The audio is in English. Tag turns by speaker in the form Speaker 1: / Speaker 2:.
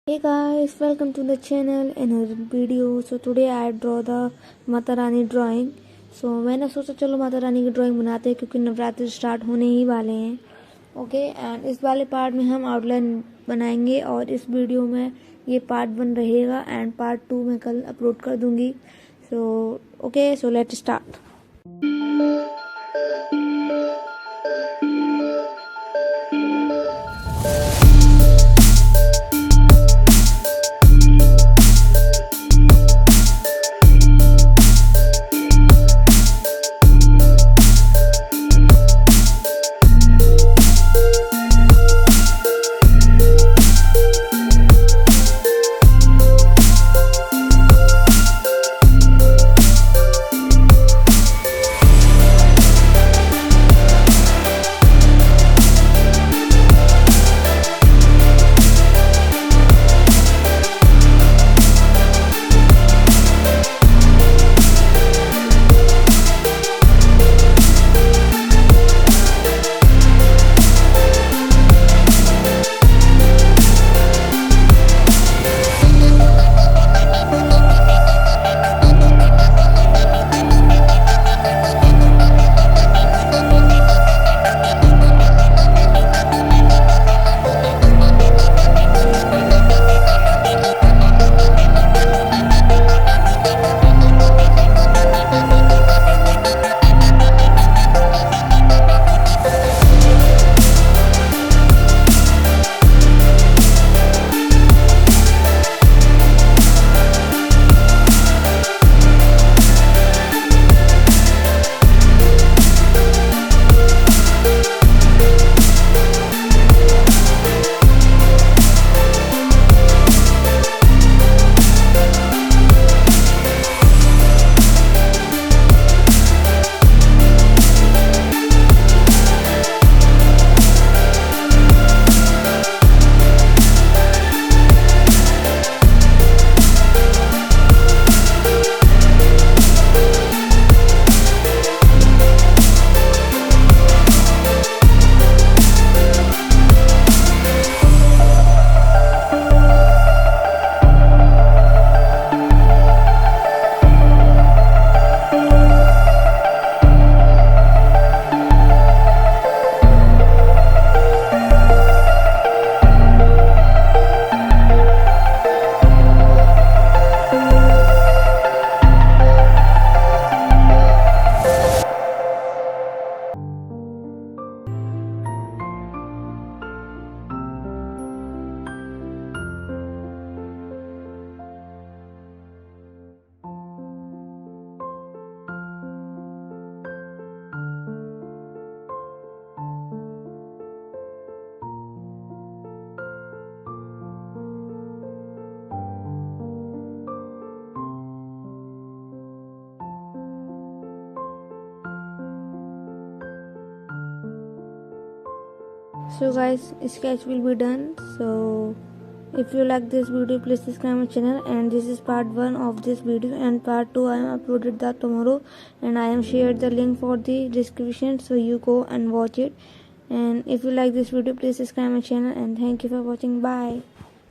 Speaker 1: Hey guys, welcome to the channel, another video. So today I draw the Mata Rani drawing. So मैंने सोचा चलो माता रानी की drawing बनाते हैं क्योंकि नवरात्रि स्टार्ट होने ही वाले हैं. ओके एंड इस वाले पार्ट में हम आउटलाइन बनाएंगे और इस वीडियो में ये पार्ट 1 रहेगा एंड पार्ट 2 मैं कल अपलोड कर दूंगी. So let's start. So guys, sketch will be done. So if you like this video, please subscribe my channel. And this is part 1 of this video, and part 2 I am uploaded that tomorrow, and I am shared the link for the description, so you go and watch it. And if you like this video, please subscribe my channel, and thank you for watching. Bye.